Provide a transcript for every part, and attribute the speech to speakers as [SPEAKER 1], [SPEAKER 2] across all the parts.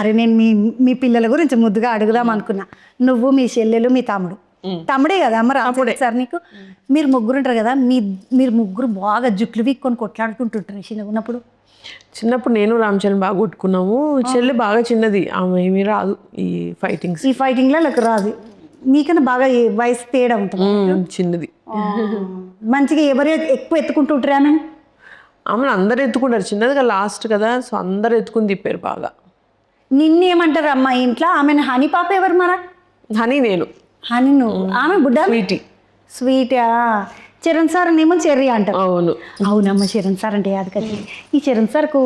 [SPEAKER 1] అరే నేను మీ పిల్లల గురించి ముద్దుగా అడుగుదాం అనుకున్నా. నువ్వు, మీ చెల్లెలు, మీ తమ్ముడే కదా అమ్మ రాముడే సార్ నీకు. మీరు ముగ్గురు ఉంటారు కదా, మీరు ముగ్గురు బాగా జుట్లు వీక్కొని కొట్లాడుకుంటుంటారు చిన్నప్పుడు.
[SPEAKER 2] చిన్నప్పుడు నేను రామచరణ్ బాగా కొట్టుకున్నాము. చెల్లి బాగా చిన్నది, ఆమె ఏమీ రాదు ఈ
[SPEAKER 1] ఫైటింగ్లో నాకు రాదు. మీకన్నా బాగా వయసు తేడా ఉంటుంది,
[SPEAKER 2] చిన్నది.
[SPEAKER 1] మంచిగా ఎవరు ఎక్కువ ఎత్తుకుంటుంటారు
[SPEAKER 2] ఆమెను అందరు ఎత్తుకుంటారు, చిన్నదిగా లాస్ట్ కదా, సో అందరు ఎత్తుకుని తిప్పారు బాగా.
[SPEAKER 1] నిన్నేమంటారు అమ్మ ఇంట్లో? ఆమెను హనీ పాప ఎవరు మరా?
[SPEAKER 2] హనీ నేను.
[SPEAKER 1] హనీ నువ్వు, ఆమె బుడ్డ స్వీటా. చరణ్ సార్ ఏమో చెర్రీ అంటారు. అవునమ్మ, చరణ్ సార్ అంటే అది కదా. ఈ చరణ్ సార్కు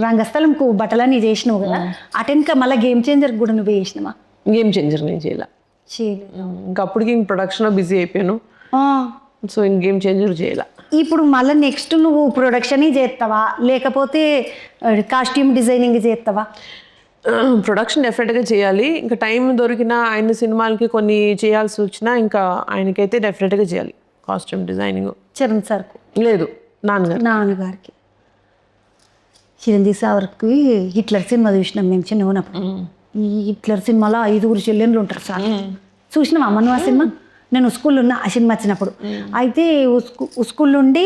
[SPEAKER 1] రంగస్థలంకు బట్టలన్నీ చేసినావు కదా, అటెన్క మళ్ళీ గేమ్ చేంజర్ కూడా నువ్వు చేసినావా?
[SPEAKER 2] గేమ్ చేంజర్ నేను చేయలేదు. ఇంకా అప్పటికి ప్రొడక్షన్లో బిజీ అయిపోయాను, సో ఇంక గేమ్ చేంజర్ చేయాల.
[SPEAKER 1] ఇప్పుడు మళ్ళీ నెక్స్ట్ నువ్వు ప్రొడక్షన్ చేస్తావా లేకపోతే కాస్ట్యూమ్ డిజైనింగ్ చేస్తావా?
[SPEAKER 2] ప్రొడక్షన్ డెఫినెట్గా చేయాలి. ఇంకా టైం దొరికిన ఆయన సినిమాలకి కొన్ని చేయాల్సి వచ్చినా ఇంకా ఆయనకైతే డెఫినెట్గా చేయాలి కాస్ట్యూమ్ డిజైనింగ్.
[SPEAKER 1] చరణ్ సార్కు
[SPEAKER 2] లేదు,
[SPEAKER 1] నాన్నగారికి. చిరంజీవి సార్కి హిట్లర్ సినిమా చూసినాం మేము చిన్న ఉన్నప్పుడు. ఈ హిట్లర్ సినిమాలో 5 చెల్లెళ్ళు ఉంటారు సార్. చూసినావా అమ్మ నువ్వు ఆ సినిమా? నేను స్కూల్లో ఉన్న ఆ సినిమా వచ్చినప్పుడు. అయితే స్కూల్ నుండి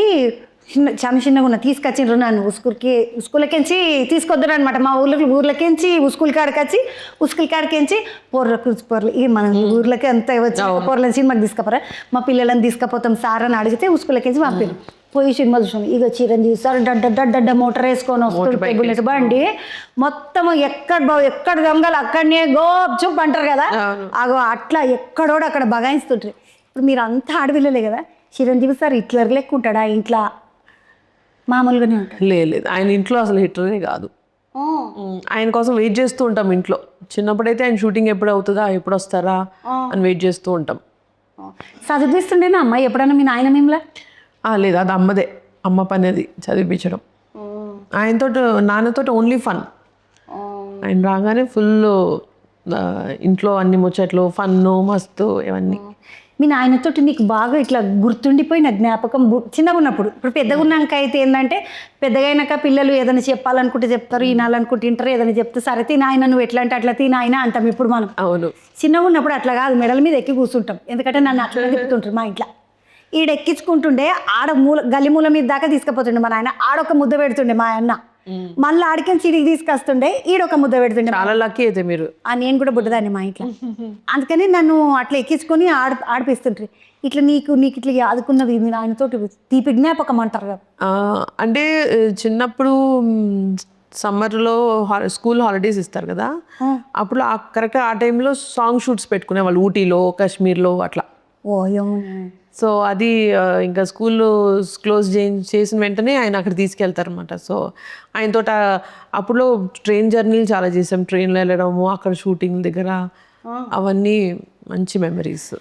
[SPEAKER 1] చిన్నగా ఉన్న తీసుకొచ్చిండ్రు నన్ను స్కూల్కించి తీసుకొద్దారు అనమాట. మా ఊర్లకించి స్కూల్ కాడికించి పొర్రలు ఇక మన ఊర్లకి అంతా వచ్చి పొర్రల సినిమాకి తీసుకుపోరా, మా పిల్లలని తీసుకుపోతాం సార్ అని అడిగితే స్కూల్కించి పంపారు. పోయి సినిమా చూసాం. ఇక చిరంజీవి సార్ డడ్డ మోటార్ వేసుకొని వస్తుంది, బుల్లెట్ బండి మొత్తం ఎక్కడ దొంగలు అక్కడనే గోప్ అంటారు కదా, అగో అట్లా ఎక్కడోడు అక్కడ బగాయిస్తుంటారు. ఇప్పుడు మీరు అంతా ఆడపిల్లలే కదా, చిరంజీవి సార్ హిట్లర్ లెక్క ఉంటాడా ఇంట్లో? మామూలుగానే ఉంటాడు.
[SPEAKER 2] లేదు, ఆయన ఇంట్లో అసలు హిట్లరే కాదు. ఆయన కోసం వెయిట్ చేస్తూ ఉంటాం ఇంట్లో. చిన్నప్పుడైతే ఆయన షూటింగ్ ఎప్పుడు అవుతుందా, ఎప్పుడు వస్తారా అని వెయిట్ చేస్తూ ఉంటాం.
[SPEAKER 1] చదివిస్తుండేనా అమ్మాయి ఎప్పుడన్నా మీ నాయన మేములా?
[SPEAKER 2] లేదు, అది అమ్మ పని, అది చదివించడం. ఆయనతో నాన్నతో ఓన్లీ ఫన్. ఆయన రాగానే ఫుల్ ఇంట్లో అన్ని ముచ్చట్లు, ఫన్ను మస్తు ఇవన్నీ.
[SPEAKER 1] మీ నాయనతో నీకు బాగా ఇట్లా గుర్తుండిపోయిన జ్ఞాపకం చిన్నగా ఉన్నప్పుడు? ఇప్పుడు పెద్దగా ఉన్నాక అయితే ఏంటంటే, పెద్దగా అయినాక పిల్లలు ఏదైనా చెప్పాలనుకుంటే చెప్తారు, వినాలనుకుంటే వింటారు, ఏదైనా చెప్తే సరే తినాయన నువ్వు ఎట్లా అంటే అట్లా తినాయన అంటాం ఇప్పుడు మనం.
[SPEAKER 2] అవును.
[SPEAKER 1] చిన్నగా ఉన్నప్పుడు అట్లా కాదు, మెడల మీద ఎక్కి కూర్చుంటాం. ఎందుకంటే నన్ను అట్లా తిప్పుతుంటారు మా ఇంట్లో. ఎక్కించుకుంటుండే గల్లి మూల మీద దాకా తీసుకుపోతుండే మా నాయన. ఆడొక ముద్ద పెడుతుండే మా అన్న, మళ్ళీ ఆడికి చిరికి తీసుకొస్తుండే, ఈడొక ముద్ద పెడుతుండే.
[SPEAKER 2] చాలా లక్కీ అయితే మీరు.
[SPEAKER 1] నేను కూడా బుడ్డదాన్ని మా ఇంట్లో, అందుకని నన్ను అట్లా ఎక్కించుకొని ఆడిపిస్తుంటారు. ఇట్లా నీకు ఇట్లా ఆదుకున్నది మీరు ఆయనతో తీపి జ్ఞాపకం అంటారు కదా.
[SPEAKER 2] అంటే చిన్నప్పుడు సమ్మర్లో స్కూల్ హాలిడేస్ ఇస్తారు కదా, అప్పుడు కరెక్ట్గా ఆ టైంలో సాంగ్ షూట్స్ పెట్టుకునే వాళ్ళు ఊటీలో, కాశ్మీర్లో అట్లా. సో అది ఇంకా స్కూల్ క్లోజ్ చేసిన వెంటనే ఆయన అక్కడ తీసుకెళ్తారు అనమాట. సో ఆయనతో అప్పుడులో ట్రైన్ జర్నీలు చాలా చేసాం, ట్రైన్లో వెళ్ళడము, అక్కడ షూటింగ్ దగ్గర, అవన్నీ మంచి మెమరీస్.